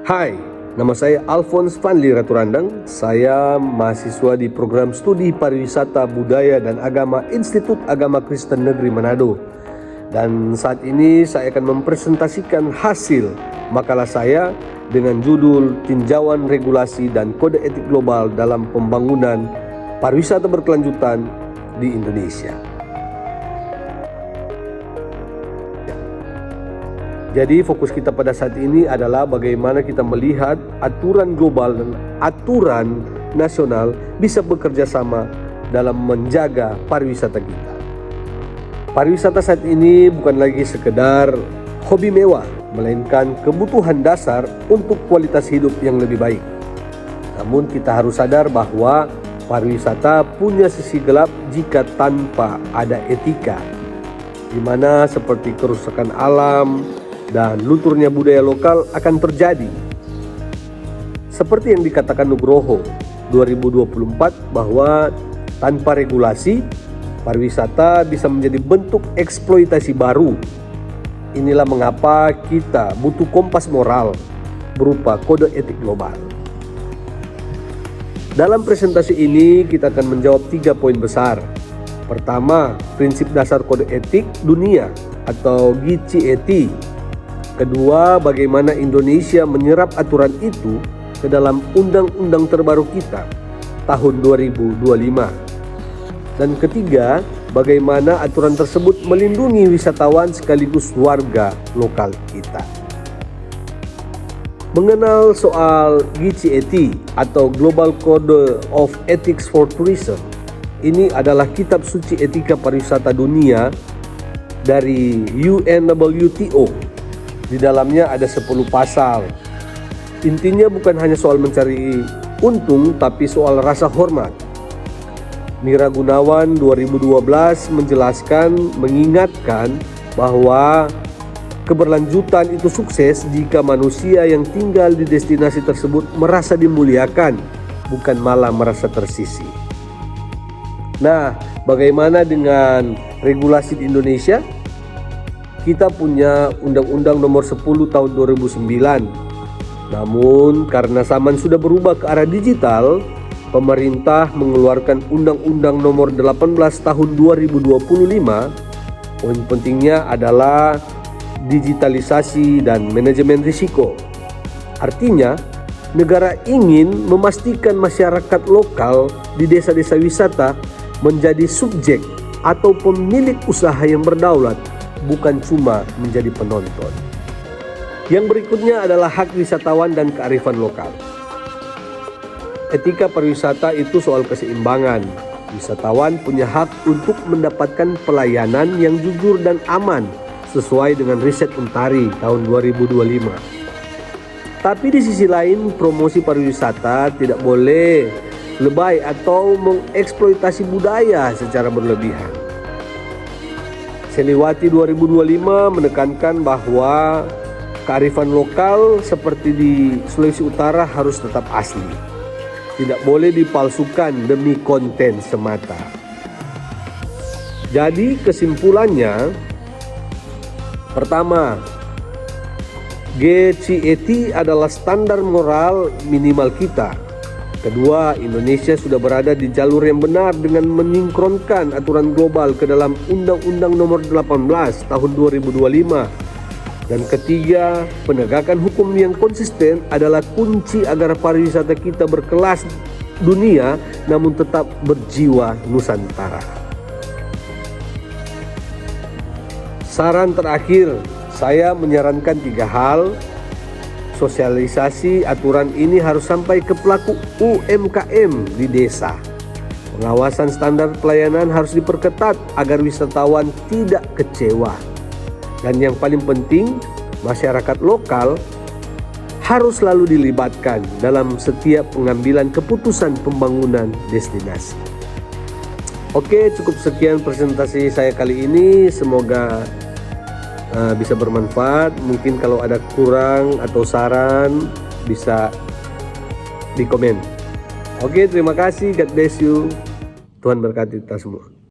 Hai, nama saya Alphonse Fanli Raturandang. Saya mahasiswa di program studi pariwisata budaya dan agama Institut Agama Kristen Negeri Manado. Dan saat ini saya akan mempresentasikan hasil makalah saya dengan judul Tinjauan Regulasi dan Kode Etik Global dalam Pembangunan Pariwisata Berkelanjutan di Indonesia. Jadi fokus kita pada saat ini adalah bagaimana kita melihat aturan global dan aturan nasional bisa bekerja sama dalam menjaga pariwisata kita. Pariwisata saat ini bukan lagi sekedar hobi mewah, melainkan kebutuhan dasar untuk kualitas hidup yang lebih baik. Namun kita harus sadar bahwa pariwisata punya sisi gelap jika tanpa ada etika, di mana seperti kerusakan alam dan lunturnya budaya lokal akan terjadi. Seperti yang dikatakan Nugroho 2024 bahwa tanpa regulasi, pariwisata bisa menjadi bentuk eksploitasi baru. Inilah mengapa kita butuh kompas moral berupa kode etik global. Dalam presentasi ini kita akan menjawab 3 poin besar. Pertama, prinsip dasar kode etik dunia atau GCET. Kedua, bagaimana Indonesia menyerap aturan itu ke dalam undang-undang terbaru kita tahun 2025. Dan ketiga, bagaimana aturan tersebut melindungi wisatawan sekaligus warga lokal kita. Mengenal soal GCET atau Global Code of Ethics for Tourism, ini adalah kitab suci etika pariwisata dunia dari UNWTO. Di dalamnya ada 10 pasal. Intinya bukan hanya soal mencari untung, tapi soal rasa hormat. Mira Gunawan 2012 mengingatkan bahwa keberlanjutan itu sukses jika manusia yang tinggal di destinasi tersebut merasa dimuliakan, bukan malah merasa tersisih. Nah, bagaimana dengan regulasi di Indonesia? Kita punya Undang-Undang Nomor 10 Tahun 2009. Namun karena zaman sudah berubah ke arah digital, pemerintah mengeluarkan Undang-Undang Nomor 18 Tahun 2025. Poin pentingnya adalah digitalisasi dan manajemen risiko. Artinya, negara ingin memastikan masyarakat lokal di desa-desa wisata menjadi subjek atau pemilik usaha yang berdaulat, bukan cuma menjadi penonton. Yang berikutnya adalah hak wisatawan dan kearifan lokal. Etika pariwisata itu soal keseimbangan. Wisatawan punya hak untuk mendapatkan pelayanan yang jujur dan aman sesuai dengan riset Untari tahun 2025. Tapi di sisi lain, promosi pariwisata tidak boleh lebay atau mengeksploitasi budaya secara berlebihan. Seliwati 2025 menekankan bahwa kearifan lokal seperti di Sulawesi Utara harus tetap asli. Tidak boleh dipalsukan demi konten semata. Jadi kesimpulannya, pertama, GCET adalah standar moral minimal kita. Kedua, Indonesia sudah berada di jalur yang benar dengan menyinkronkan aturan global ke dalam Undang-Undang Nomor 18 Tahun 2025. Dan ketiga, penegakan hukum yang konsisten adalah kunci agar pariwisata kita berkelas dunia namun tetap berjiwa Nusantara. Saran terakhir, saya menyarankan 3 hal. Sosialisasi aturan ini harus sampai ke pelaku UMKM di desa. Pengawasan standar pelayanan harus diperketat agar wisatawan tidak kecewa. Dan yang paling penting, masyarakat lokal harus selalu dilibatkan dalam setiap pengambilan keputusan pembangunan destinasi. Oke, cukup sekian presentasi saya kali ini. Semoga bisa bermanfaat. Mungkin kalau ada kurang atau saran bisa di komen. Oke, terima kasih. God bless you. Tuhan berkati kita semua.